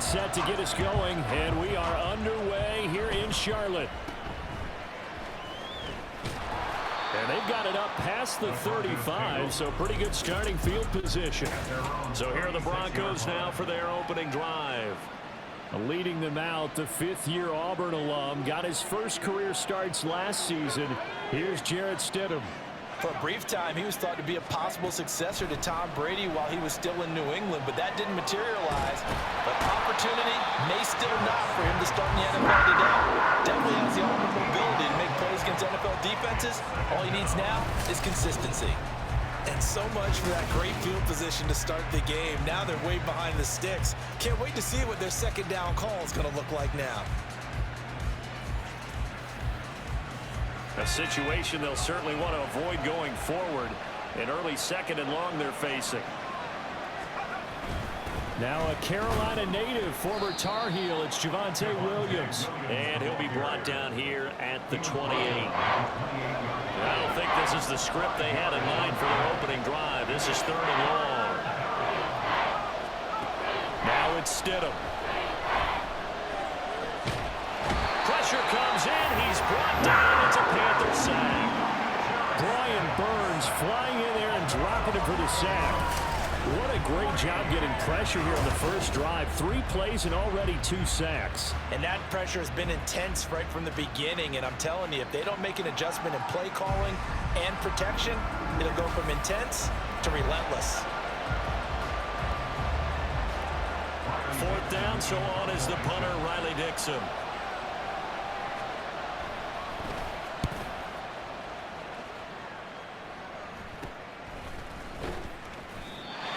set to get us going, and we are underway here in Charlotte. And they've got it up past the 35, so pretty good starting field position. So here are the Broncos now for their opening drive. Leading them out, the fifth-year Auburn alum got his first career starts last season. Here's Jarrett Stidham. For a brief time, he was thought to be a possible successor to Tom Brady while he was still in New England, but that didn't materialize. But opportunity may still not for him to start in the NFL today. Definitely has the arm mobility to make plays against NFL defenses. All he needs now is consistency. And so much for that great field position to start the game. Now they're way behind the sticks. Can't wait to see what their second down call is going to look like now. A situation they'll certainly want to avoid going forward. An early second and long they're facing. Now a Carolina native, former Tar Heel, it's Javonte Williams. And he'll be brought down here at the 28. I don't think this is the script they had in mind for their opening drive. This is third and long. Now it's Stidham. Pressure comes in. He's brought down. It's a Panther sack. Brian Burns flying in there and dropping it for the sack. What a great job getting pressure here on the first drive. 3 plays and already 2 sacks. And that pressure has been intense right from the beginning. And I'm telling you, if they don't make an adjustment in play calling and protection, it'll go from intense to relentless. Fourth down, so on is the punter, Riley Dixon.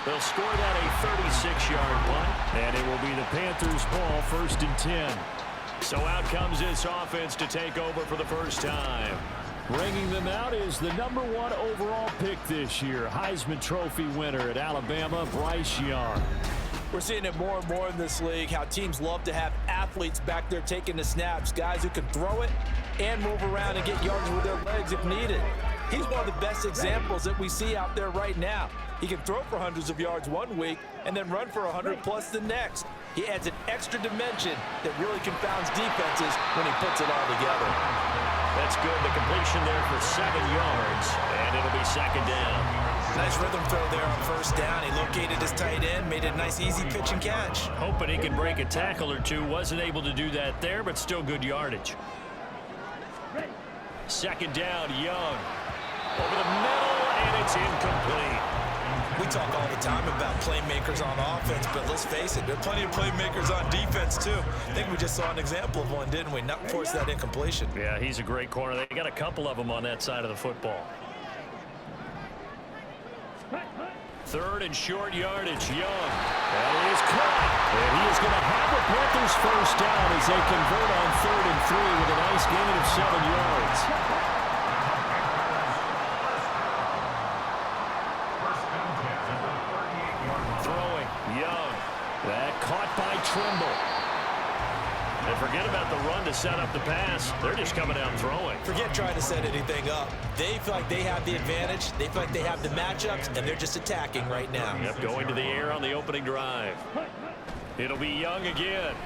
They'll score that a 36-yard punt, and it will be the Panthers' ball, 1st and 10. So out comes this offense to take over for the first time. Bringing them out is the number 1 overall pick this year, Heisman Trophy winner at Alabama, Bryce Young. We're seeing it more and more in this league, how teams love to have athletes back there taking the snaps, guys who can throw it and move around and get yards with their legs if needed. He's one of the best examples that we see out there right now. He can throw for hundreds of yards one week and then run for 100+ the next. He adds an extra dimension that really confounds defenses when he puts it all together. That's good. The completion there for 7 yards, and it'll be 2nd down. Nice rhythm throw there on 1st down. He located his tight end, made it a nice easy pitch and catch. Hoping he can break a tackle or two. Wasn't able to do that there, but still good yardage. 2nd down, Young. Over the middle, and it's incomplete. We talk all the time about playmakers on offense, but let's face it, there are plenty of playmakers on defense, too. I think we just saw an example of one, didn't we? Not force that incompletion. Yeah, he's a great corner. They got a couple of them on that side of the football. 3rd and short yardage, Young. That is caught. And he is going to have the Panthers' first down as they convert on 3rd and 3 with a nice gain of 7 yards. Throwing, Young. That caught by Trimble. And forget about the run to set up the pass. They're just coming down throwing. Forget trying to set anything up. They feel like they have the advantage. They feel like they have the matchups, and they're just attacking right now. Yep, going to the air on the opening drive. It'll be Young again.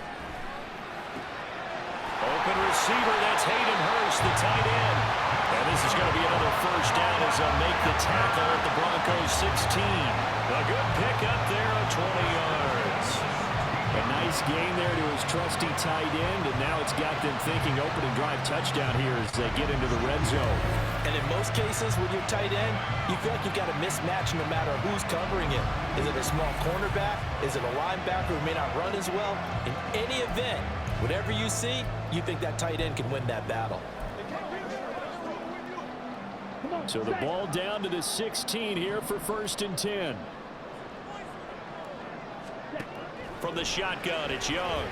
Open receiver, that's Hayden Hurst, the tight end. And this is going to be another first down as they'll make the tackle at the Broncos 16. A good pickup there of 20 yards. A nice gain there to his trusty tight end, and now it's got them thinking opening drive touchdown here as they get into the red zone. And in most cases with your tight end, you feel like you've got a mismatch no matter who's covering it. Is it a small cornerback? Is it a linebacker who may not run as well? In any event, whatever you see, you think that tight end can win that battle. So the ball down to the 16 here for 1st and 10. From the shotgun, it's Young.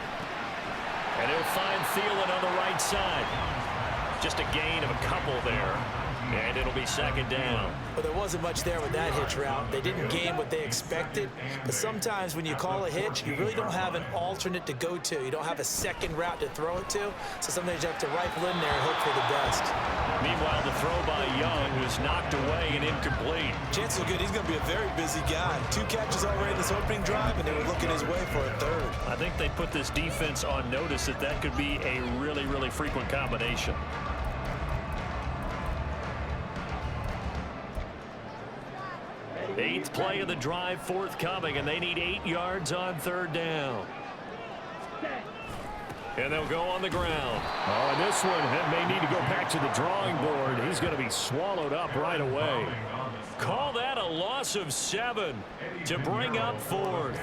And he'll find Thielen on the right side. Just a gain of a couple there. And it'll be second down. Well, there wasn't much there with that hitch route. They didn't gain what they expected. But sometimes when you call a hitch, you really don't have an alternate to go to. You don't have a second route to throw it to. So sometimes you have to rifle in there and hope for the best. Meanwhile, the throw by Young was knocked away and incomplete. Chances are good he's going to be a very busy guy. 2 catches already this opening drive, and they were looking his way for a third. I think they put this defense on notice that could be a really, really frequent combination. Eighth play of the drive forthcoming, and they need 8 yards on third down. And they'll go on the ground. Oh, and this one may need to go back to the drawing board. He's going to be swallowed up right away. Call that a loss of 7 to bring up fourth.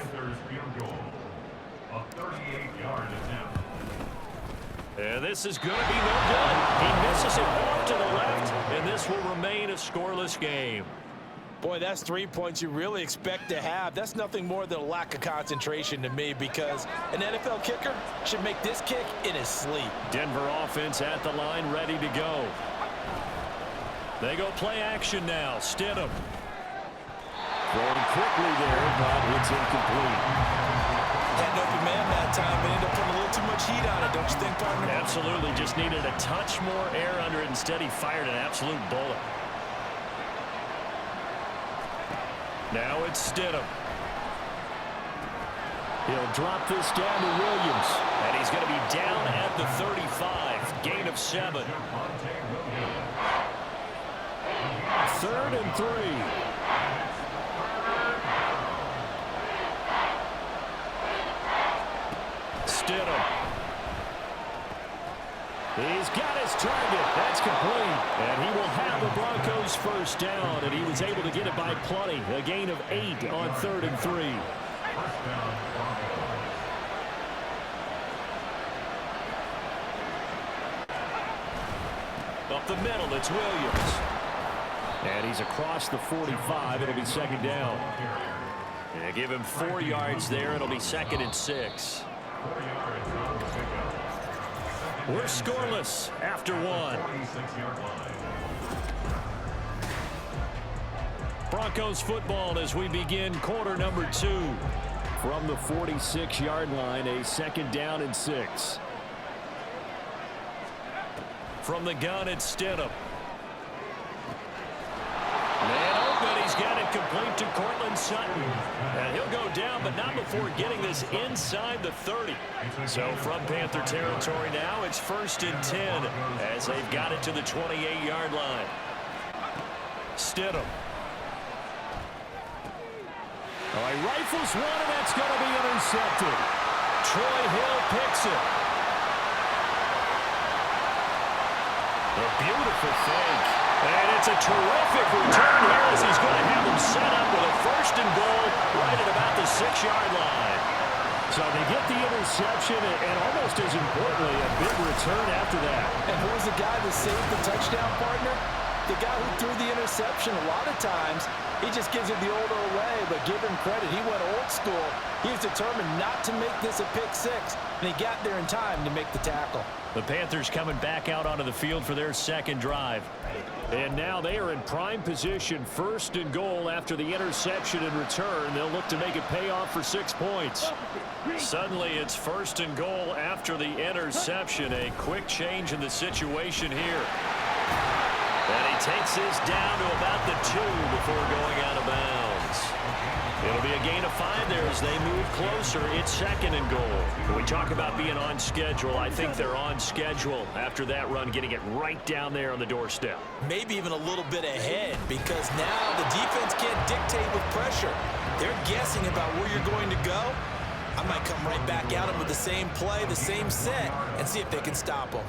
And this is going to be no good. He misses it off to the left, and this will remain a scoreless game. Boy, that's 3 points you really expect to have. That's nothing more than a lack of concentration to me, because an NFL kicker should make this kick in his sleep. Denver offense at the line, ready to go. They go play action now. Stidham. Throwing quickly there, but it's incomplete. Had an open man that time, but ended up putting a little too much heat on it, don't you think, partner? Absolutely. Just needed a touch more air under it. Instead, he fired an absolute bullet. Now it's Stidham. He'll drop this down to Williams. And he's going to be down at the 35. Gain of 7. 3rd and 3. Stidham. He's got his target. That's complete. And he will have the Broncos first down. And he was able to get it by plenty. A gain of 8 on 3rd and 3. Up the middle, it's Williams. And he's across the 45. It'll be second down. And give him 4 yards there. It'll be 2nd and 6. We're scoreless after 1. Broncos football as we begin quarter number 2. From the 46-yard line, a 2nd down and 6. From the gun, it's Stidham. Man open, he's got it complete to Cortland Sutton. And he'll go down, but not before getting this inside the 30. So from Panther territory now, it's 1st and 10 as they've got it to the 28-yard line. Stidham. Oh, he rifles one, and that's going to be intercepted. Troy Hill picks it. A beautiful fake. And it's a terrific return here as he's going to have him set up with a 1st and goal right at about the 6-yard line. So they get the interception and almost as importantly, a big return after that. And who was the guy that saved the touchdown, partner? The guy who threw the interception. A lot of times, he just gives it the old way, but give him credit. He went old school. He was determined not to make this a pick 6, and he got there in time to make the tackle. The Panthers coming back out onto the field for their 2nd drive. And now they are in prime position, 1st and goal after the interception and return. They'll look to make it pay off for 6 points. Suddenly it's 1st and goal after the interception. A quick change in the situation here. And he takes this down to about the 2 before going out of bounds. It'll be a gain of 5 there as they move closer. It's 2nd and goal. When we talk about being on schedule, I think they're on schedule after that run, getting it right down there on the doorstep. Maybe even a little bit ahead, because now the defense can't dictate with pressure. They're guessing about where you're going to go. I might come right back at them with the same play, the same set, and see if they can stop them.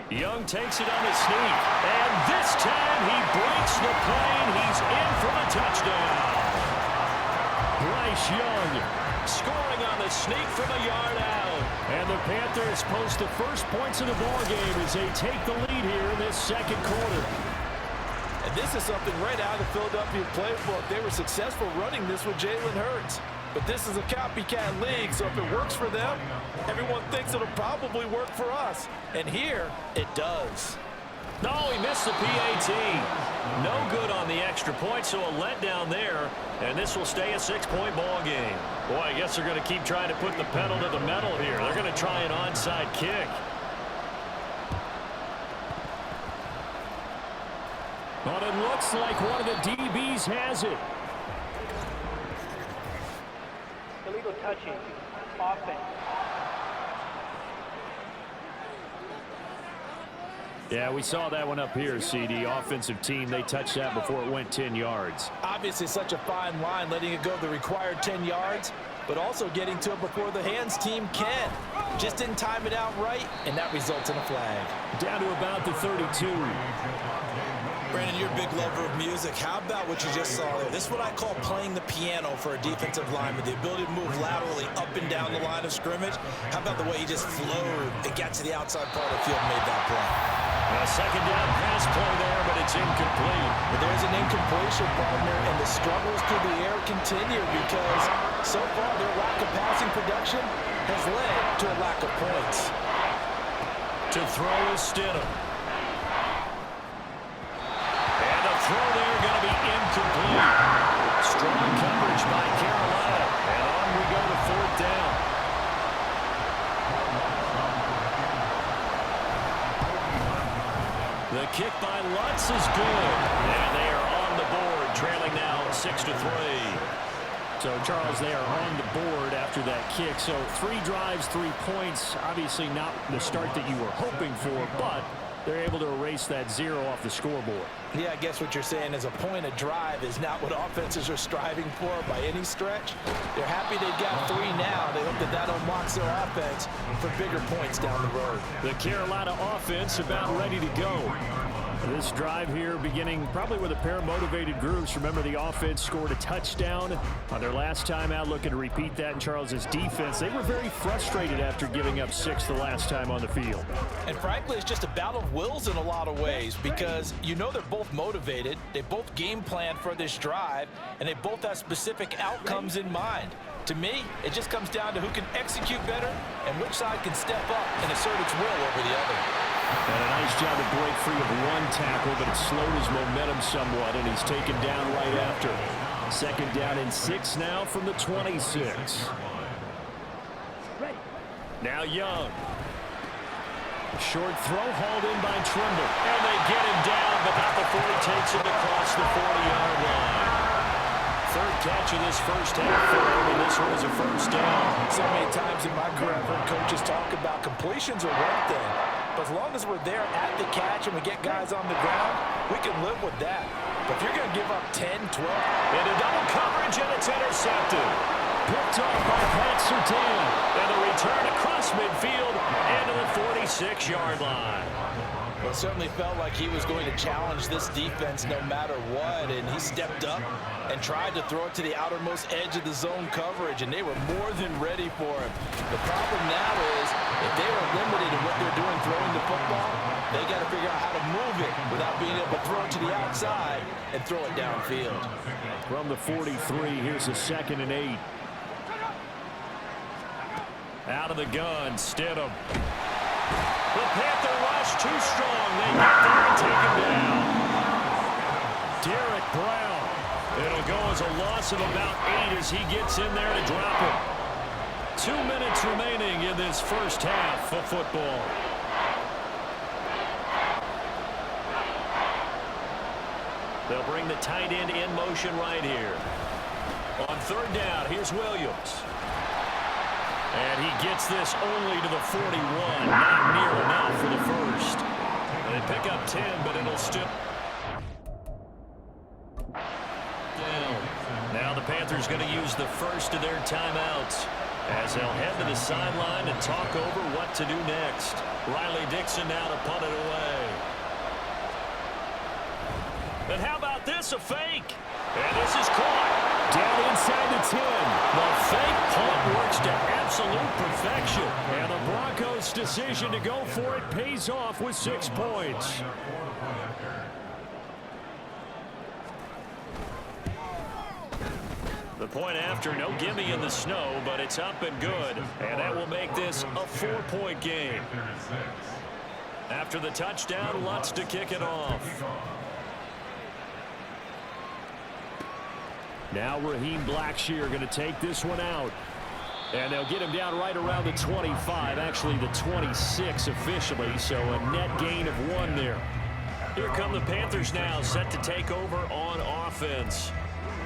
Young takes it on the sneak, and this time he breaks the plane. He's in for a touchdown. Bryce Young scoring on the sneak from a yard out. And the Panthers post the first points of the ballgame as they take the lead here in this 2nd quarter. And this is something right out of the Philadelphia playbook. They were successful running this with Jalen Hurts. But this is a copycat league, so if it works for them, everyone thinks it'll probably work for us. And here, it does. No, he missed the PAT. No good on the extra point, so a letdown there. And this will stay a 6-point ball game. Boy, I guess they're going to keep trying to put the pedal to the metal here. They're going to try an onside kick. But it looks like one of the DBs has it. Illegal touching. Offense. Yeah, we saw that one up here, CD. Offensive team, they touched that before it went 10 yards. Obviously, such a fine line, letting it go the required 10 yards, but also getting to it before the hands team can. Just didn't time it out right, and that results in a flag. Down to about the 32. Brandon, you're a big lover of music. How about what you just saw there? This is what I call playing the piano for a defensive lineman. The ability to move laterally up and down the line of scrimmage. How about the way he just flowed and got to the outside part of the field and made that play? A second down pass play there, but it's incomplete. But there's an incompletion, partner, and the struggles through the air continue because so far their lack of passing production has led to a lack of points. To throw is Stidham. And the throw there going to be incomplete. Strong coverage by Carolina. And on we go to 4th down. The kick by Lutz is good. And they are on the board, trailing now 6-3. So, Charles, they are on the board after that kick. So, 3 drives, 3 points. Obviously not the start that you were hoping for, but they're able to erase that 0 off the scoreboard. Yeah, I guess what you're saying is a point of drive is not what offenses are striving for by any stretch. They're happy they've got 3 now. They hope that that unlocks their offense for bigger points down the road. The Carolina offense about ready to go. This drive here beginning probably with a pair of motivated groups. Remember, the offense scored a touchdown on their last time out, looking to repeat that in Charles's defense. They were very frustrated after giving up 6 the last time on the field. And frankly, it's just a battle of wills in a lot of ways because you know they're both motivated, they both game plan for this drive, and they both have specific outcomes in mind. To me, it just comes down to who can execute better and which side can step up and assert its will over the other. And a nice job to break free of 1 tackle, but it slowed his momentum somewhat, and he's taken down right after. 2nd down and 6 now from the 26. Now Young. Short throw hauled in by Trimble. And they get him down, but not before he takes him across the 40-yard line. 3rd catch of this first half for him, and this one is a 1st down. So many times in my career, I've heard coaches talk about completions are one thing. But as long as we're there at the catch and we get guys on the ground, we can live with that. But if you're going to give up 10, 12. Into double coverage, and it's intercepted. Picked off by Pat Surtain. And the return across midfield into the 46-yard line. Well, it certainly felt like he was going to challenge this defense no matter what, and he stepped up and tried to throw it to the outermost edge of the zone coverage, and they were more than ready for him. The problem now is if they are limited in what they're doing throwing the football, they got to figure out how to move it without being able to throw it to the outside and throw it downfield. From the 43, here's a 2nd and 8. Out of the gun, Stidham. The Panther rush too strong. They get there and take him down. Derek Brown. It'll go as a loss of about 8 as he gets in there to drop it. 2 minutes remaining in this first half of football. They'll bring the tight end in motion right here. On 3rd down, here's Williams. And he gets this only to the 41. Not near enough for the first. They pick up 10, but it'll still down. Now the Panthers going to use the first of their timeouts as they'll head to the sideline and talk over what to do next. Riley Dixon now to punt it away. And how about this? A fake. And this is caught. Down inside the 10. The fake punt works to absolute perfection. And the Broncos' decision to go for it pays off with 6 points. The point after, no gimme in the snow, but it's up and good. And that will make this a 4-point game. After the touchdown, Lutz to kick it off. Now Raheem Blackshear going to take this one out. And they'll get him down right around the 25, actually the 26 officially, so a net gain of 1 there. Here come the Panthers now, set to take over on offense.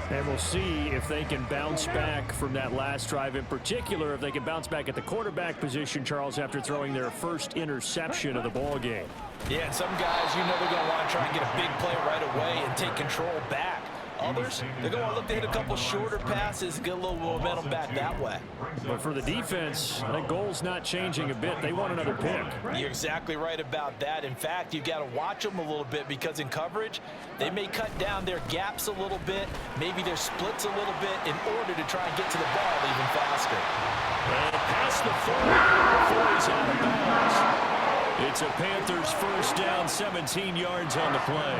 And we'll see if they can bounce back from that last drive, in particular if they can bounce back at the quarterback position, Charles, after throwing their first interception of the ball game. Yeah, and some guys, you know they're going to want to try and get a big play right away and take control back. Others, they're going to want to look to hit a couple shorter passes, get a little momentum back that way. But for the defense, the goal's not changing a bit. They want another pick. You're exactly right about that. In fact, you've got to watch them a little bit because in coverage, they may cut down their gaps a little bit, maybe their splits a little bit in order to try and get to the ball even faster. And past the 40 before he's out of bounds. It's a Panthers first down, 17 yards on the play.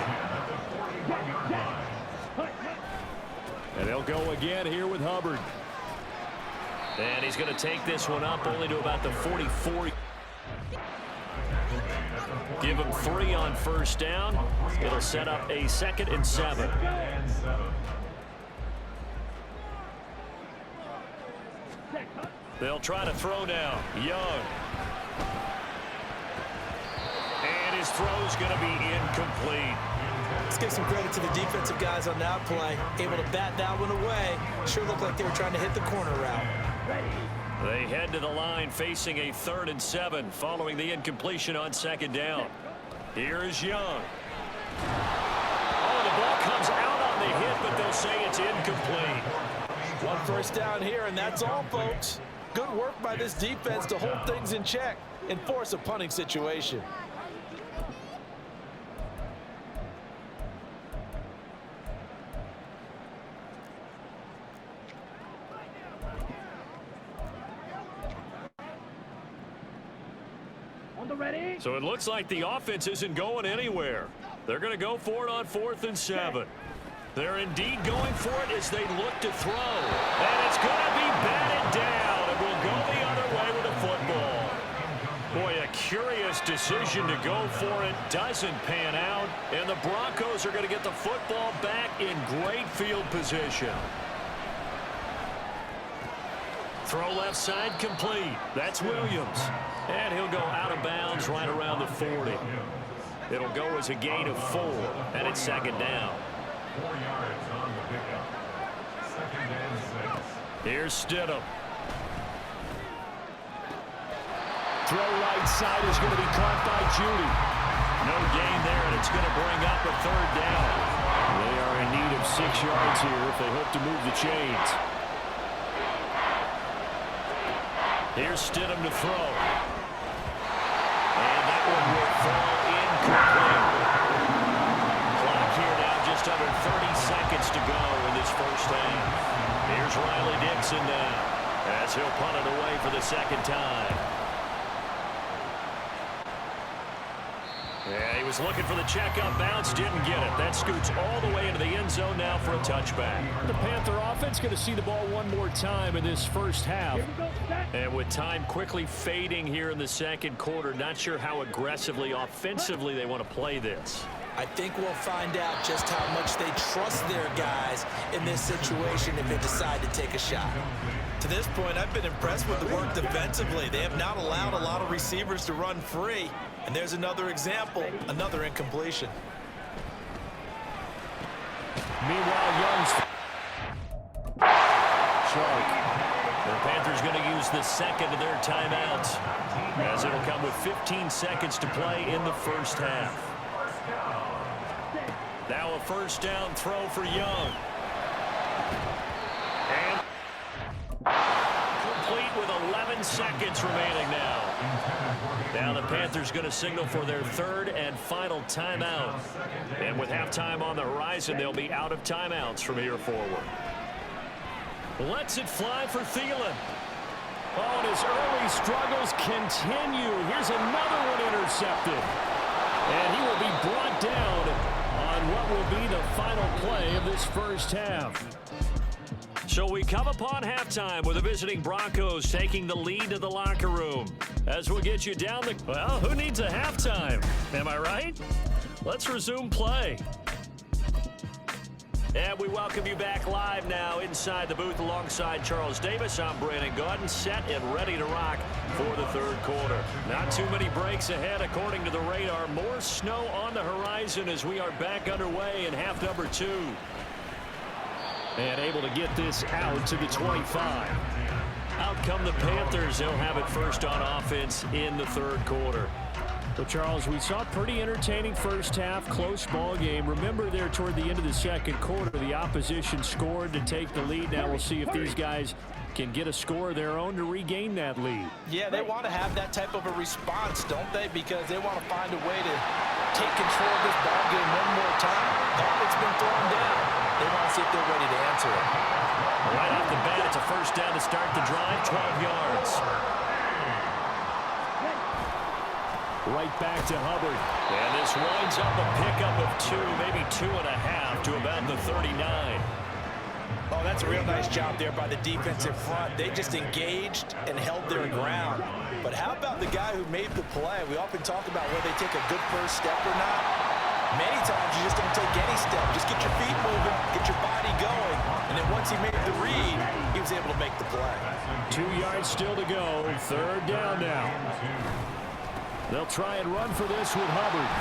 And they'll go again here with Hubbard. And he's going to take this one up only to about the 44. Give him 3 on first down. It'll set up a 2nd and 7. They'll try to throw now. Young. And his throw's going to be incomplete. Let's give some credit to the defensive guys on that play. Able to bat that one away. Sure looked like they were trying to hit the corner route. They head to the line facing a 3rd and 7 following the incompletion on 2nd down. Here is Young. Oh, the ball comes out on the hit, but they'll say it's incomplete. 1 first down here, and that's all, folks. Good work by this defense to hold things in check and force a punting situation. So it looks like the offense isn't going anywhere. They're going to go for it on 4th and 7. They're indeed going for it as they look to throw. And it's going to be batted down, and we'll go the other way with the football. Boy, a curious decision to go for it. Doesn't pan out, and the Broncos are going to get the football back in great field position. Throw left side complete. That's Williams. And he'll go out of bounds right around the 40. It'll go as a gain of 4, and it's 2nd down. Here's Stidham. Throw right side is going to be caught by Judy. No gain there, and it's going to bring up a 3rd down. They are in need of 6 yards here if they hope to move the chains. Here's Stidham to throw. And that one will fall incomplete. Clock here now, just under 30 seconds to go in this first half. Here's Riley Dixon now as he'll punt it away for the 2nd time. Yeah, he was looking for the checkup bounce, didn't get it. That scoots all the way into the end zone now for a touchback. The Panther offense going to see the ball one more time in this first half. And with time quickly fading here in the 2nd quarter, not sure how aggressively, offensively they want to play this. I think we'll find out just how much they trust their guys in this situation if they decide to take a shot. To this point, I've been impressed with the work defensively. They have not allowed a lot of receivers to run free. And there's another example, another incompletion. Meanwhile, Young's Shark. The Panthers going to use the 2nd of their timeouts as it'll come with 15 seconds to play in the first half. Now a first down throw for Young. And complete with 11 seconds remaining now. Now the Panthers going to signal for their 3rd and final timeout. And with halftime on the horizon, they'll be out of timeouts from here forward. Lets it fly for Thielen. Oh, and his early struggles continue. Here's another one intercepted. And he will be brought down on what will be the final play of this first half. So we come upon halftime with the visiting Broncos taking the lead to the locker room. As we'll get you down the... Well, who needs a halftime? Am I right? Let's resume play. And we welcome you back live now inside the booth alongside Charles Davis. I'm Brandon Gaudin, set and ready to rock for the third quarter. Not too many breaks ahead according to the radar. More snow on the horizon as we are back underway in half number 2. And able to get this out to the 25. Out come the Panthers. They'll have it first on offense in the third quarter. So, Charles, we saw a pretty entertaining first half, close ball game. Remember there toward the end of the second quarter, the opposition scored to take the lead. Now we'll see if these guys can get a score of their own to regain that lead. Yeah, they want to have that type of a response, don't they? Because they want to find a way to take control of this ball game one more time. It's been thrown down. They want to see if they're ready to answer it. Right off the bat, it's a first down to start the drive, 12 yards. Right back to Hubbard. And this winds up a pickup of 2, maybe 2.5 to about the 39. Oh, that's a real nice job there by the defensive front. They just engaged and held their ground. But how about the guy who made the play? We often talk about whether they take a good first step or not. Many times you just don't take any step. Just get your feet moving, get your body going. And then once he made the read, he was able to make the play. 2 yards still to go. Third down now. They'll try and run for this with Hubbard.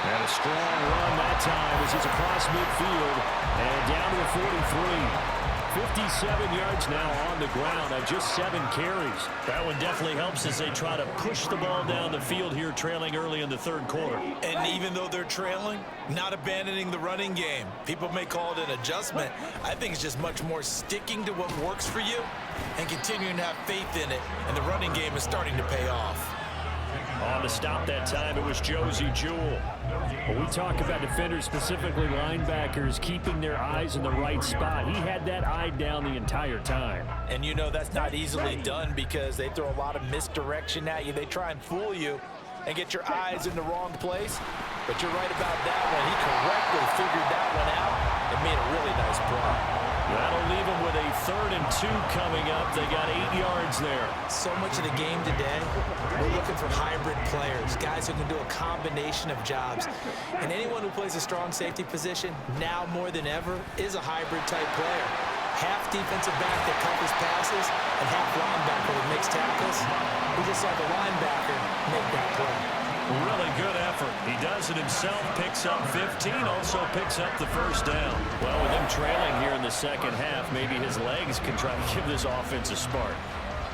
And a strong run that time as he's across midfield and down to the 43. 57 yards now on the ground on just 7 carries. That one definitely helps as they try to push the ball down the field here, trailing early in the third quarter. And even though they're trailing, not abandoning the running game. People may call it an adjustment. I think it's just much more sticking to what works for you and continuing to have faith in it. And the running game is starting to pay off. On to stop that time, it was Josie Jewell. When we talk about defenders, specifically linebackers, keeping their eyes in the right spot, he had that eye down the entire time. And you know that's not easily done because they throw a lot of misdirection at you. They try and fool you and get your eyes in the wrong place. But you're right about that one. He correctly figured that one out and made a really nice play. That'll leave them with a 3rd and 2 coming up. They got 8 yards there. So much of the game today, we're looking for hybrid players, guys who can do a combination of jobs. And anyone who plays a strong safety position, now more than ever, is a hybrid type player. Half defensive back that covers passes and half linebacker that makes tackles. We just saw the linebacker make that play. Really good effort. He does it himself, picks up 15, also picks up the first down. Well, with him trailing here in the second half, maybe his legs can try to give this offense a spark.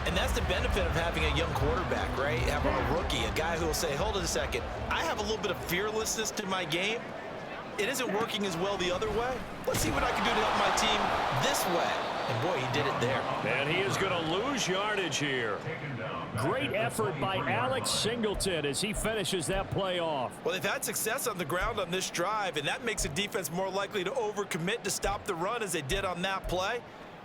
And that's the benefit of having a young quarterback, right? Having a rookie, a guy who will say, hold it a second, I have a little bit of fearlessness to my game. It isn't working as well the other way. Let's see what I can do to help my team this way. And boy, he did it there. And he is going to lose yardage here. Great effort by Alex Singleton as he finishes that play off. Well, they've had success on the ground on this drive, and that makes the defense more likely to overcommit to stop the run as they did on that play.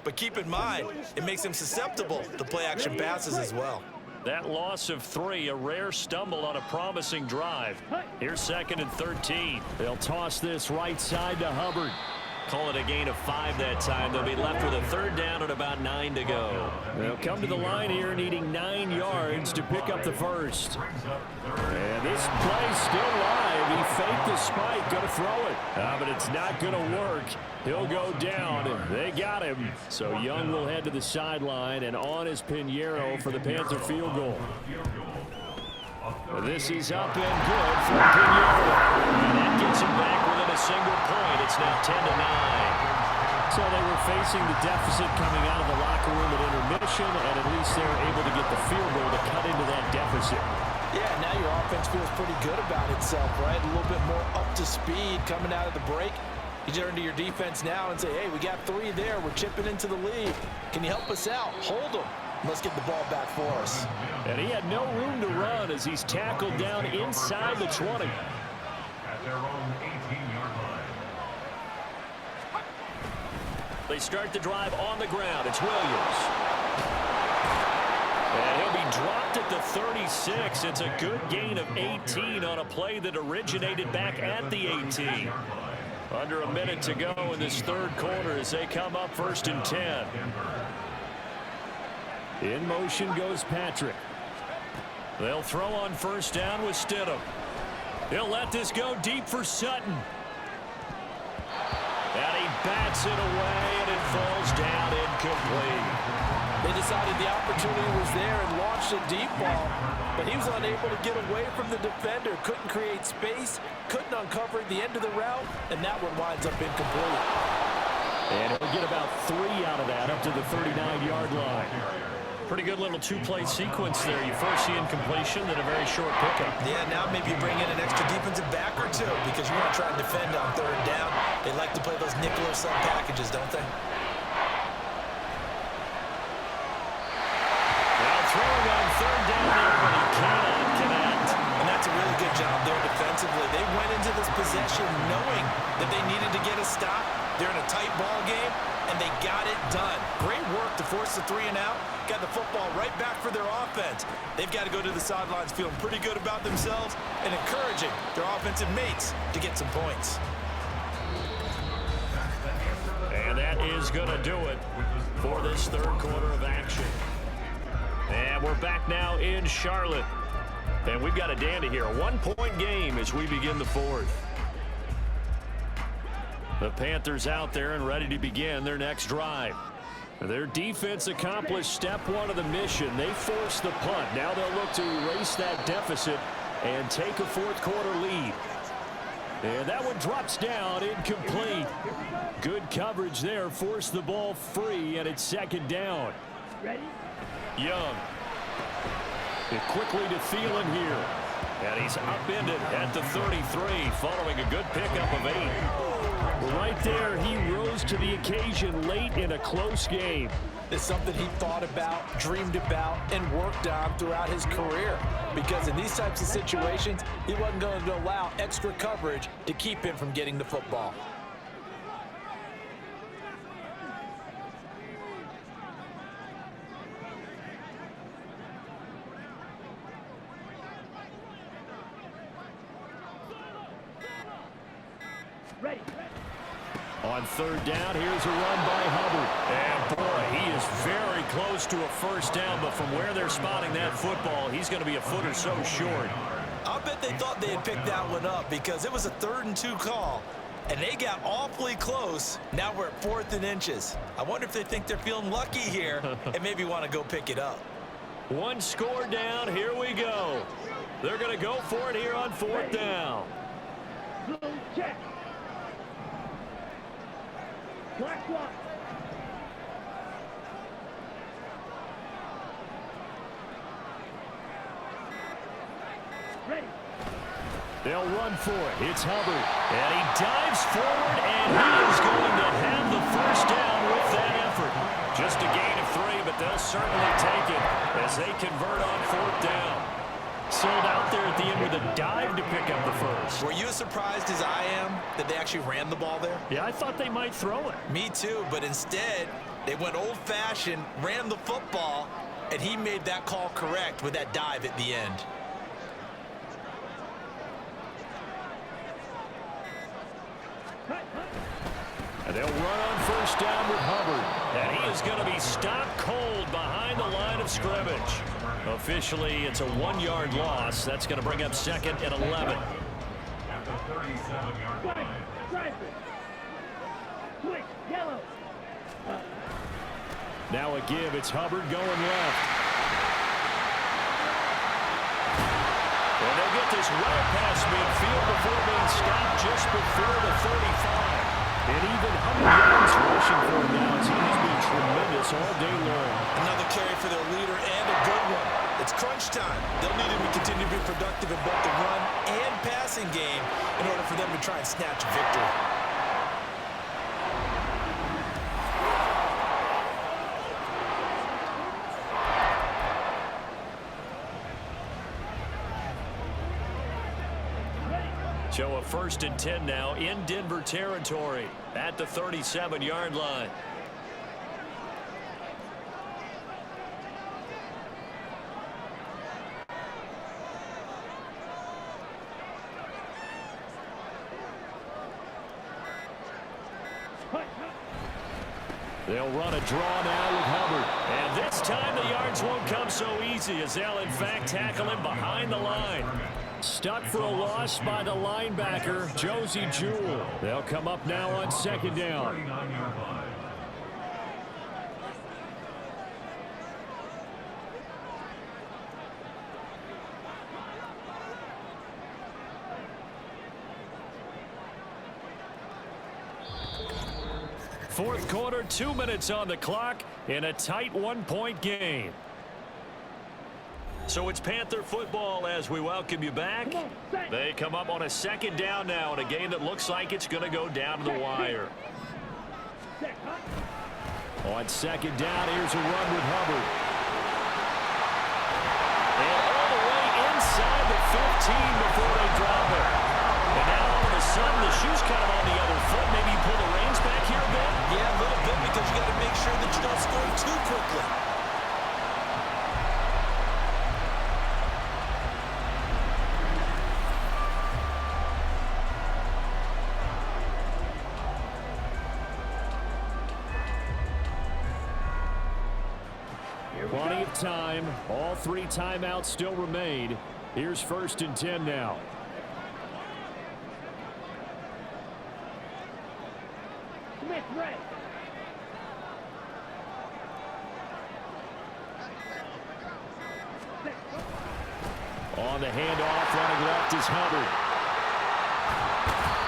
But keep in mind, it makes them susceptible to play-action passes as well. That loss of 3, a rare stumble on a promising drive. Here's 2nd and 13. They'll toss this right side to Hubbard. Call it a gain of 5 that time. They'll be left with a 3rd down and about 9 to go. They'll come to the line here needing 9 yards to pick up the first. And this play's still live. He faked the spike, going to throw it. But it's not going to work. He'll go down. They got him. So Young will head to the sideline, and on is Pinheiro for the Panther field goal. This is up and good for Pinheiro. And that gets him back within a single point. It's now 10-9. So they were facing the deficit coming out of the locker room at intermission, and at least they were able to get the field goal to cut into that deficit. Yeah, now your offense feels pretty good about itself, right? A little bit more up to speed coming out of the break. You turn to your defense now and say, hey, we got 3 there. We're chipping into the lead. Can you help us out? Hold them. Let's get the ball back for us. And he had no room to run as he's tackled down inside the 20. They start the drive on the ground. It's Williams. And he'll be dropped at the 36. It's a good gain of 18 on a play that originated back at the 18. Under a minute to go in this third quarter as they come up 1st and 10. In motion goes Patrick. They'll throw on 1st down with Stidham. He'll let this go deep for Sutton. And he bats it away, and it falls down incomplete. They decided the opportunity was there and launched a deep ball, but he was unable to get away from the defender, couldn't create space, couldn't uncover the end of the route, and that one winds up incomplete. And he'll get about 3 out of that up to the 39-yard line. Pretty good little two-play sequence there. You first see incompletion, then a very short pickup. Yeah, now maybe you bring in an extra defensive back or two because you want to try and defend on 3rd down. They like to play those nickel or sub packages, don't they? Now throwing on 3rd down there, but he cannot connect. And that's a really good job there defensively. They went into this possession knowing that they needed to get a stop. They're in a tight ball game, and they got it done. Great work to force the 3 and out. Got the football right back for their offense. They've got to go to the sidelines feeling pretty good about themselves and encouraging their offensive mates to get some points. And that is going to do it for this third quarter of action. And we're back now in Charlotte. And we've got a dandy here. A 1-point game as we begin the 4th. The Panthers out there and ready to begin their next drive. Their defense accomplished step 1 of the mission. They forced the punt. Now they'll look to erase that deficit and take a 4th quarter lead. And that one drops down incomplete. Good coverage there. Forced the ball free, and it's 2nd down. Young. And quickly to Thielen here. And he's upended at the 33 following a good pickup of 8. Right there, he rose to the occasion late in a close game. It's something he thought about, dreamed about, and worked on throughout his career. Because in these types of situations, he wasn't going to allow extra coverage to keep him from getting the football. On 3rd down, here's a run by Hubbard. And boy, he is very close to a 1st down, but from where they're spotting that football, he's going to be a foot or so short. I'll bet they thought they had picked that one up because it was a 3rd and 2 call, and they got awfully close. Now we're at 4th and inches. I wonder if they think they're feeling lucky here and maybe want to go pick it up. 1 score down, here we go. They're going to go for it here on 4th down. Check. Black one. Ready. They'll run for it. It's Hubbard. And he dives forward, and he is going to have the 1st down with that effort. Just a gain of 3, but they'll certainly take it as they convert on 4th down. Sold out there at the end with a dive to pick up the 1st. Were you as surprised as I am that they actually ran the ball there? Yeah, I thought they might throw it. Me too, but instead, they went old-fashioned, ran the football, and he made that call correct with that dive at the end. And they'll run on 1st down with Hubbard. And he is going to be stopped cold behind the line of scrimmage. Officially, it's a 1-yard loss. That's going to bring up 2nd and 11. Now a give. It's Hubbard going left. And they'll get this well past midfield before being stopped just before the 35. And even 100 yards rushing for him now as he has been tremendous all day long. Another carry for their leader and a good one. It's crunch time. They'll need him to continue to be productive in both the run and passing game in order for them to try and snatch a victory. So a 1st and 10 now in Denver territory at the 37-yard line. They'll run a draw now with Hubbard. And this time the yards won't come so easy as they'll, in fact, tackle him behind the line. Stuck for a loss by the linebacker, Josie Jewell. They'll come up now on second down. Fourth quarter, 2 minutes on the clock in a tight one-point game. So it's Panther football as we welcome you back. They come up on a second down now in a game that looks like it's going to go down to the wire. On second down, here's a run with Hubbard. And all the way inside the 15 before they drop it. And now all of a sudden the shoe's kind of on the other foot. Maybe you pull the reins back here a bit? Yeah, a little bit because you got to make sure that you don't score too quickly. Plenty of time. All 3 timeouts still remain. Here's 1st and 10 now. Smith red. On the handoff, running left is Hubbard.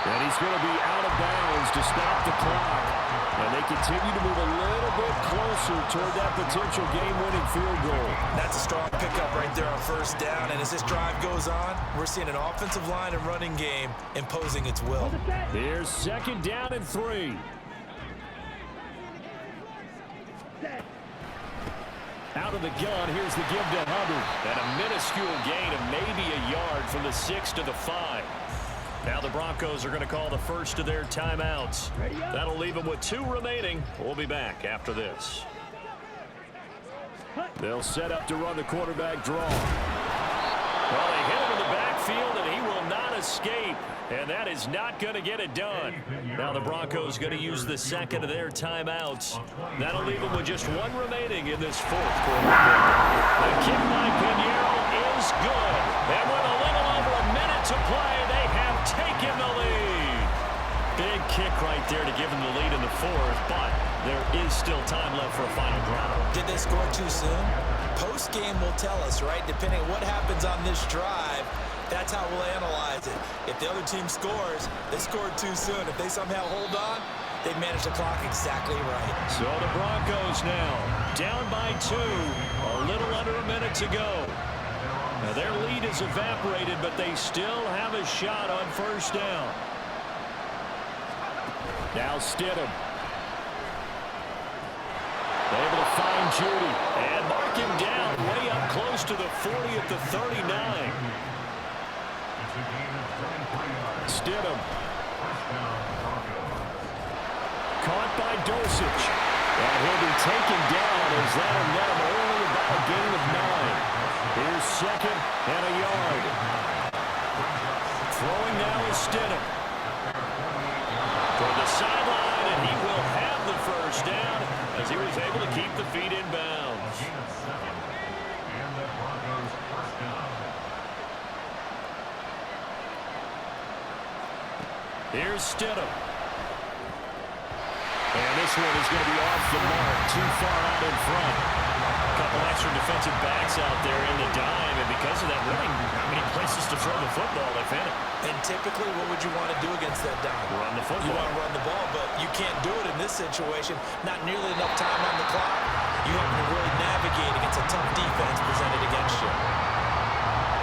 And he's going to be out of bounds to stop the clock. And they continue to move a little bit closer toward that potential game-winning field goal. That's a strong pickup right there on 1st down. And as this drive goes on, we're seeing an offensive line and running game imposing its will. Here's 2nd down and 3. Out of the gun, here's the give to Hubbard. And a minuscule gain of maybe a yard from the 6 to the 5. Now the Broncos are going to call the first of their timeouts. That'll leave them with 2 remaining. We'll be back after this. They'll set up to run the quarterback draw. Well, they hit him in the backfield, and he will not escape. And that is not going to get it done. Now the Broncos going to use the 2nd of their timeouts. That'll leave them with just 1 remaining in this 4th quarter. The kick by Pinheiro is good. And with a little over a minute to play, they have taken the lead. Big kick right there to give them the lead in the 4th, but there is still time left for a final drive. Did they score too soon? Post-game will tell us, right? Depending on what happens on this drive, that's how we'll analyze it. If the other team scores, they scored too soon. If they somehow hold on, they manage the clock exactly right. So the Broncos now down by 2, a little under a minute to go. Now their lead is evaporated, but they still have a shot on 1st down. Now Stidham. Able to find Judy and mark him down way up close to the 40 at the 39. Stidham. Caught by Dosich. And he'll be taken down as that'll net him only about a gain of 9. Here's 2nd and a yard. Throwing now is Stidham. For the sideline, and he will have the 1st down as he was able to keep the feet in bounds. Here's Stidham. And this one is going to be off the mark, too far out in front. A couple extra defensive backs out there in the dime, and because of that, really not many places to throw the football, they've hit it. And typically, what would you want to do against that dime? Run the football. You want to run the ball, but you can't do it in this situation. Not nearly enough time on the clock. You have to really navigate against a tough defense presented against you.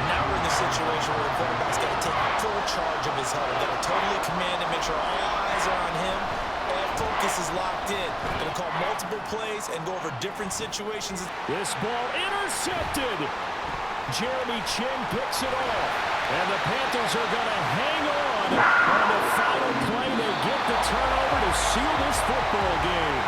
Now we're in the situation where the quarterback's got to take full charge of his huddle. Got to totally command and make sure all eyes are on him. All focus is locked in. Going to call multiple plays and go over different situations. This ball intercepted. Jeremy Chin picks it off. And the Panthers are going to hang on the final play. They get the turnover to seal this football game.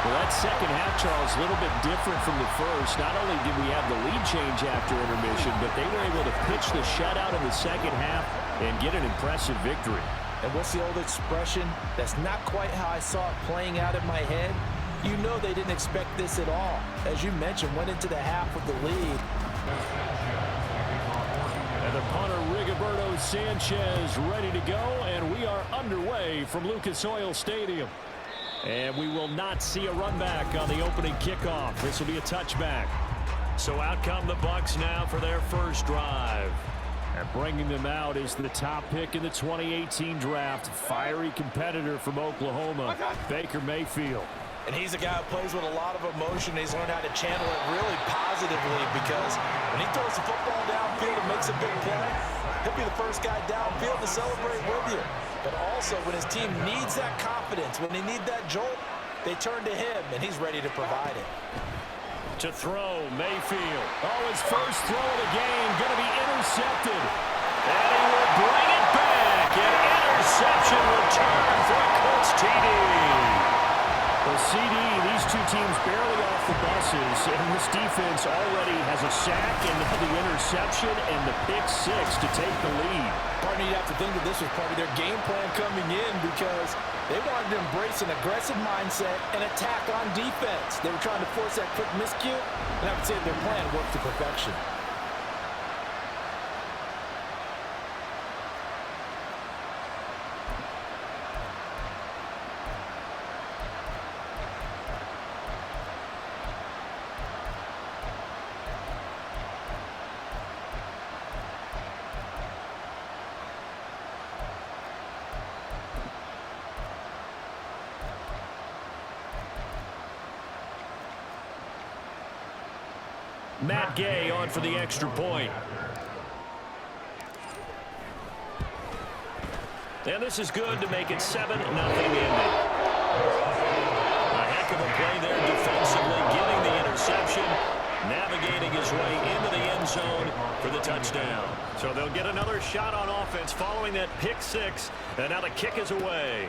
Well, that second half, Charles, a little bit different from the first. Not only did we have the lead change after intermission, but they were able to pitch the shutout in the second half and get an impressive victory. And what's the old expression? That's not quite how I saw it playing out in my head. You know they didn't expect this at all. As you mentioned, went into the half with the lead. And the punter, Rigoberto Sanchez, ready to go, and we are underway from Lucas Oil Stadium. And we will not see a run back on the opening kickoff. This will be a touchback. So out come the Bucs now for their first drive. And bringing them out is the top pick in the 2018 draft, fiery competitor from Oklahoma, Baker Mayfield. And he's a guy who plays with a lot of emotion. He's learned how to channel it really positively because when he throws the football downfield and makes a big play, he'll be the first guy downfield to celebrate with you. But also when his team needs that confidence, when they need that jolt, they turn to him, and he's ready to provide it. To throw, Mayfield. Oh, his first throw of the game, going to be intercepted. And he will bring it back. An interception return for a Colts TD. Well, CD, these two teams barely off the buses, and this defense already has a sack and the interception and the pick six to take the lead. Partner, you have to think that this was part of their game plan coming in because they wanted to embrace an aggressive mindset and attack on defense. They were trying to force that quick miscue, and I would say their plan worked to perfection. Matt Gay on for the extra point. And this is good to make it 7-0 Indy. A heck of a play there defensively, getting the interception, navigating his way into the end zone for the touchdown. So they'll get another shot on offense following that pick six, and now the kick is away.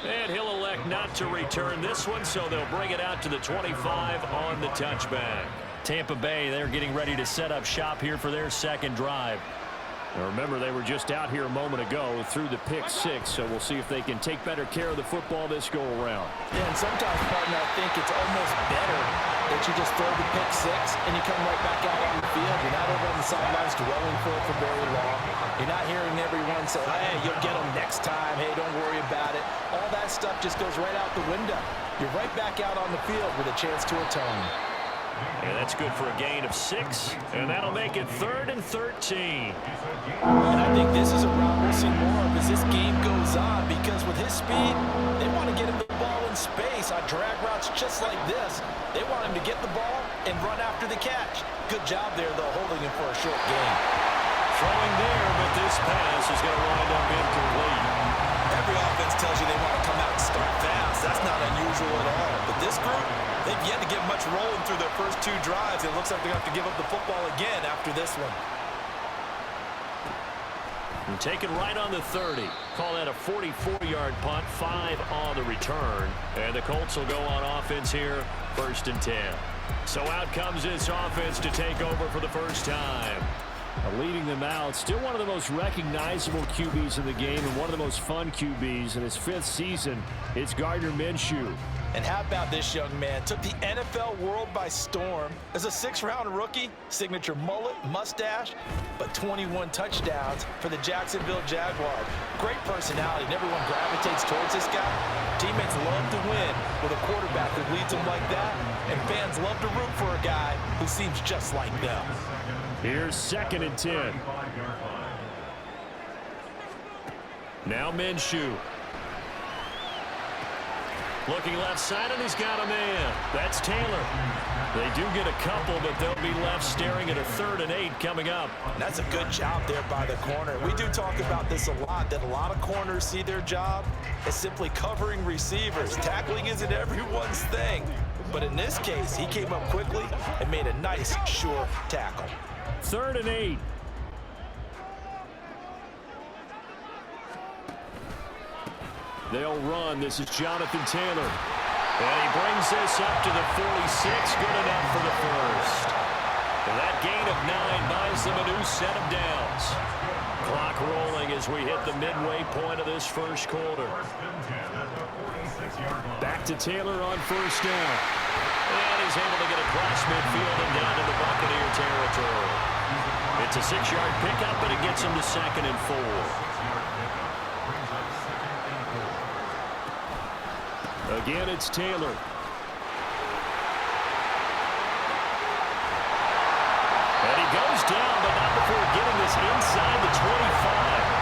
And he'll elect not to return this one, so they'll bring it out to the 25 on the touchback. Tampa Bay, they're getting ready to set up shop here for their second drive. Now remember, they were just out here a moment ago through the pick six, so we'll see if they can take better care of the football this go-around. Yeah, and sometimes, partner, I think it's almost better that you just throw the pick six and you come right back out on the field. You're not over on the sidelines dwelling for it for very long. You're not hearing everyone say, hey, you'll get them next time. Hey, don't worry about it. All that stuff just goes right out the window. You're right back out on the field with a chance to atone. And that's good for a gain of 6, and that'll make it 3rd and 13. And I think this is a route we'll see more of as this game goes on because with his speed, they want to get him the ball in space on drag routes just like this. They want him to get the ball and run after the catch. Good job there, though, holding him for a short gain. Throwing there, but this pass is going to wind up incomplete. Every offense tells you they want to come out and start fast. That's not unusual at all. But this group, they've yet to get much rolling through their first 2 drives. It looks like they're going to have to give up the football again after this one. And taken right on the 30. Call that a 44-yard punt, 5 on the return. And the Colts will go on offense here, 1st and 10. So out comes this offense to take over for the first time. Leading them out, still one of the most recognizable QBs in the game and one of the most fun QBs in his 5th season. It's Gardner Minshew. And how about this young man? Took the NFL world by storm as a 6th-round rookie, signature mullet, mustache, but 21 touchdowns for the Jacksonville Jaguars. Great personality, and everyone gravitates towards this guy. Teammates love to win with a quarterback who leads them like that, and fans love to root for a guy who seems just like them. Here's 2nd and 10. Now Minshew. Looking left side, and he's got a man. That's Taylor. They do get a couple, but they'll be left staring at a 3rd and 8 coming up. And that's a good job there by the corner. We do talk about this a lot, that a lot of corners see their job as simply covering receivers. Tackling isn't everyone's thing. But in this case, he came up quickly and made a nice, sure tackle. 3rd and 8. They'll run. This is Jonathan Taylor. And he brings this up to the 46. Good enough for the first. And that gain of 9 buys them a new set of downs. Clock rolling as we hit the midway point of this first quarter. Back to Taylor on first down. And he's able to get across midfield and down to the Buccaneer territory. It's a 6-yard pickup, but it gets him to 2nd and 4. Again, it's Taylor. And he goes down, but not before getting this inside the 25.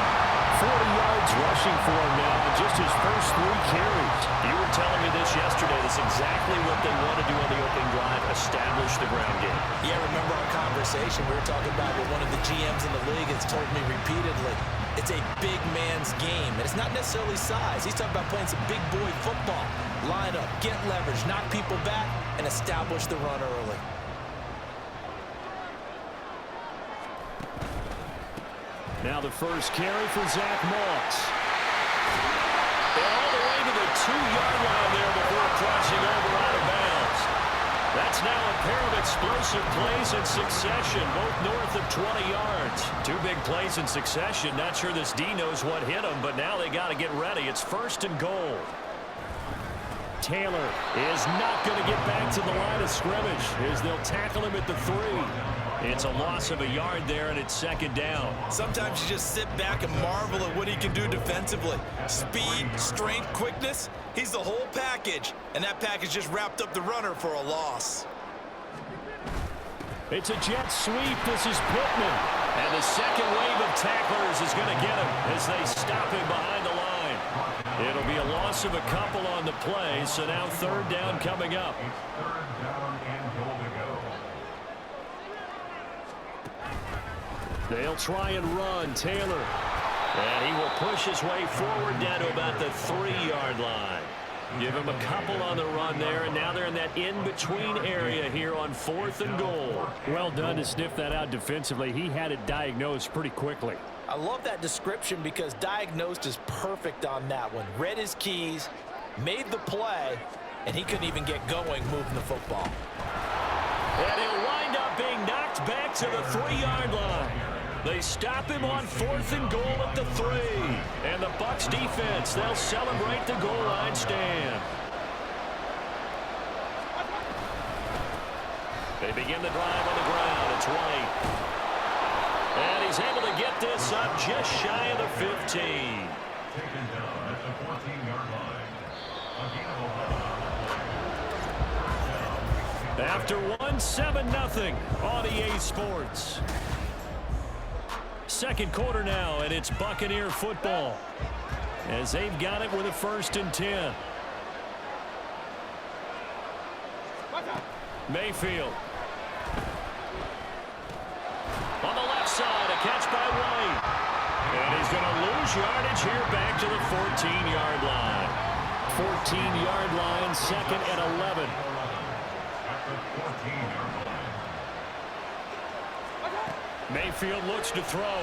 40 yards rushing for him now in just his first 3 carries. You were telling me this yesterday. That's exactly what they want to do on the opening drive, establish the ground game. Yeah, remember our conversation. We were talking about what one of the GMs in the league has told me repeatedly. It's a big man's game, and it's not necessarily size. He's talking about playing some big boy football. Line up, get leverage, knock people back, and establish the run early. Now the first carry for Zach Moss. And all the way to the 2-yard line there before crossing over out of bounds. That's now a pair of explosive plays in succession, both north of 20 yards. 2 big plays in succession. Not sure this D knows what hit him, but now they got to get ready. It's 1st and goal. Taylor is not going to get back to the line of scrimmage as they'll tackle him at the 3. It's a loss of a yard there, and it's 2nd down. Sometimes you just sit back and marvel at what he can do defensively. Speed, strength, quickness, he's the whole package. And that package just wrapped up the runner for a loss. It's a jet sweep. This is Pittman. And the second wave of tacklers is going to get him as they stop him behind the line. It'll be a loss of a couple on the play, so now 3rd down coming up. They'll try and run. Taylor. And he will push his way forward down to about the 3-yard line. Give him a couple on the run there, and now they're in that in-between area here on 4th and goal. Well done to sniff that out defensively. He had it diagnosed pretty quickly. I love that description because diagnosed is perfect on that one. Read his keys, made the play, and he couldn't even get going moving the football. And he'll wind up being knocked back to the 3-yard line. They stop him on 4th and goal at the 3. And the Bucs defense, they'll celebrate the goal line stand. They begin the drive on the ground. It's White. And he's able to get this up just shy of the 15. Taken down at the 14-yard line. After 1-7-0 on EA Sports. 2nd quarter now, and it's Buccaneer football as they've got it with a 1st and 10. Mayfield. On the left side, a catch by White. And he's going to lose yardage here back to the 14-yard line. 14-yard line, 2nd and 11. Mayfield looks to throw.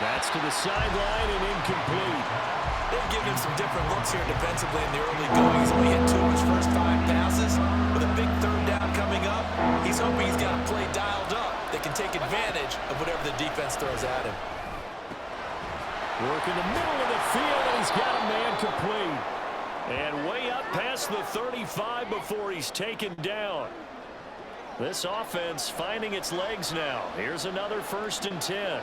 That's to the sideline and incomplete. They've given him some different looks here defensively in the early going. He's only hit 2 of his first 5 passes. With a big 3rd down coming up, he's hoping he's got a play dialed up that can take advantage of whatever the defense throws at him. Work in the middle of the field, and he's got a man complete. And way up past the 35 before he's taken down. This offense finding its legs now. Here's another 1st and 10.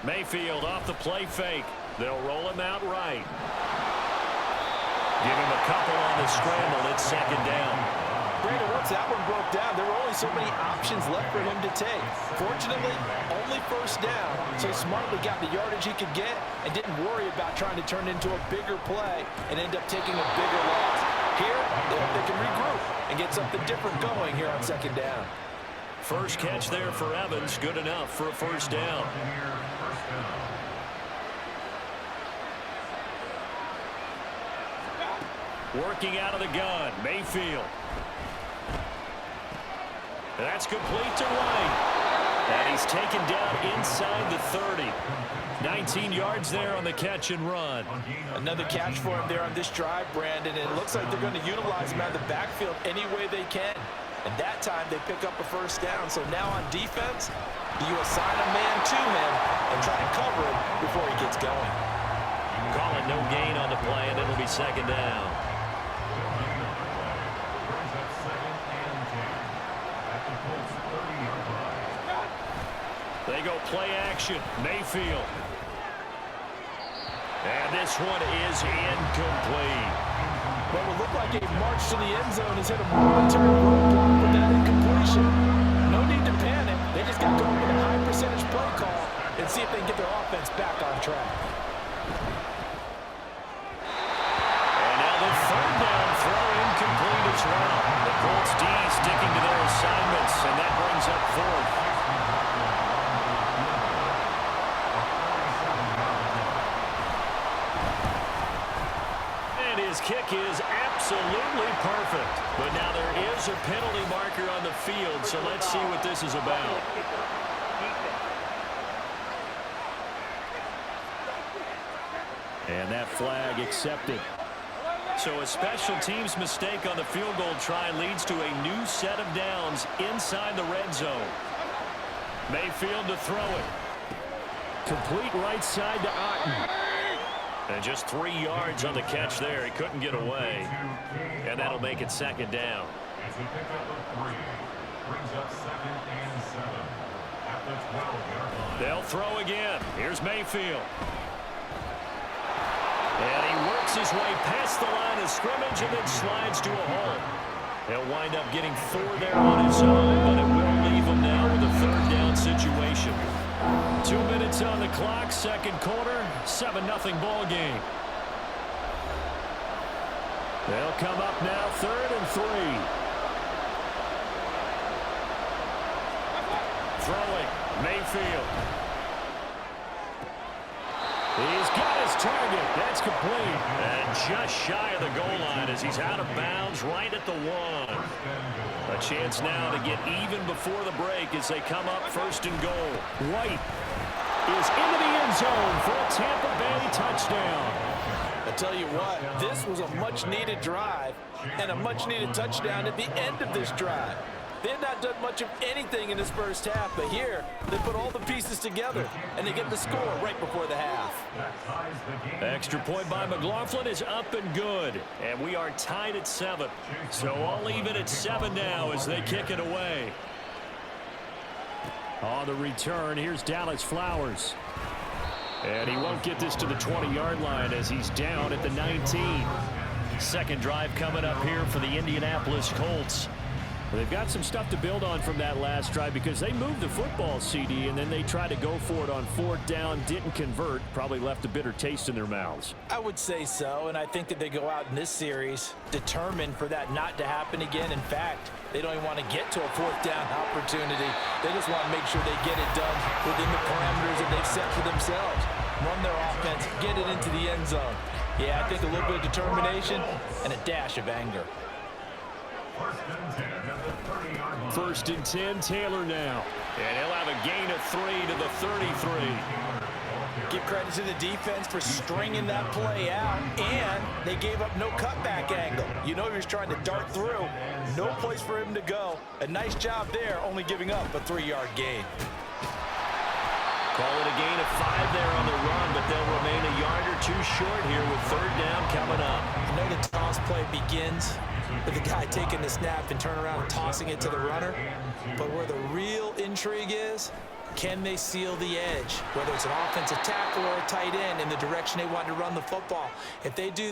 Mayfield off the play fake. They'll roll him out right. Give him a couple on the scramble. It's 2nd down. Brandon, once that one broke down, there were only so many options left for him to take. Fortunately, only 1st down, so he smartly got the yardage he could get and didn't worry about trying to turn it into a bigger play and end up taking a bigger loss. Here, they can regroup and get something different going here on 2nd down. First catch there for Evans, good enough for a 1st down. Working out of the gun, Mayfield. That's complete to White. And he's taken down inside the 30. 19 yards there on the catch and run. Another catch for him there on this drive, Brandon. And it looks like they're going to utilize him out of the backfield any way they can. And that time, they pick up a first down. So now on defense, do you assign a man to him and try to cover him before he gets going? Call it no gain on the play, and it'll be second down. They go play action. Mayfield. And this one is incomplete. What would look like a march to the end zone has hit a momentary roadblock with that incompletion. No need to panic. They just got going with a high percentage play call and see if they can get their offense back on track. And now the third down throw incomplete as well. The Colts D sticking to their assignments, and that brings up fourth. His kick is absolutely perfect. But now there is a penalty marker on the field, so let's see what this is about. And that flag accepted. So a special teams mistake on the field goal try leads to a new set of downs inside the red zone. Mayfield to throw it. Complete right side to Otten. And just 3 yards on the catch there. He couldn't get away. And that'll make it second down. It's a pickup of 3. Brings up 2nd and 7 at the 12-yard line. They'll throw again. Here's Mayfield. And he works his way past the line of scrimmage and then slides to a hole. He'll wind up getting 4 there on his own, but it will leave him now with a third down situation. 2 minutes on the clock, second quarter, 7-0 ball game. They'll come up now, 3rd and 3. Throwing, Mayfield. He's got his target. That's complete. And just shy of the goal line as he's out of bounds right at the 1. A chance now to get even before the break as they come up 1st and goal. White is into the end zone for a Tampa Bay touchdown. I tell you what, this was a much-needed drive and a much-needed touchdown at the end of this drive. They had not done much of anything in this first half, but here they put all the pieces together, and they get the score right before the half. Extra point by McLaughlin is up and good, and we are tied at 7. So all even at 7 now as they kick it away. On the return, here's Dallas Flowers. And he won't get this to the 20-yard line as he's down at the 19. Second drive coming up here for the Indianapolis Colts. They've got some stuff to build on from that last drive because they moved the football, CD, and then they tried to go for it on 4th down, didn't convert, probably left a bitter taste in their mouths. I would say so, and I think that they go out in this series determined for that not to happen again. In fact, they don't even want to get to a 4th down opportunity. They just want to make sure they get it done within the parameters that they've set for themselves. Run their offense, get it into the end zone. Yeah, I think a little bit of determination and a dash of anger. 1st and 10, Taylor now. And he'll have a gain of 3 to the 33. Give credit to the defense for stringing that play out, and they gave up no cutback angle. You know he was trying to dart through. No place for him to go. A nice job there, only giving up a 3-yard gain. Call it a gain of 5 there on the run, but they'll remain a yard or 2 short here with 3rd down coming up. I know the toss play begins with the guy taking the snap and turn around and tossing it to the runner. But where the real intrigue is, can they seal the edge? Whether it's an offensive tackle or a tight end in the direction they want to run the football. If they do that,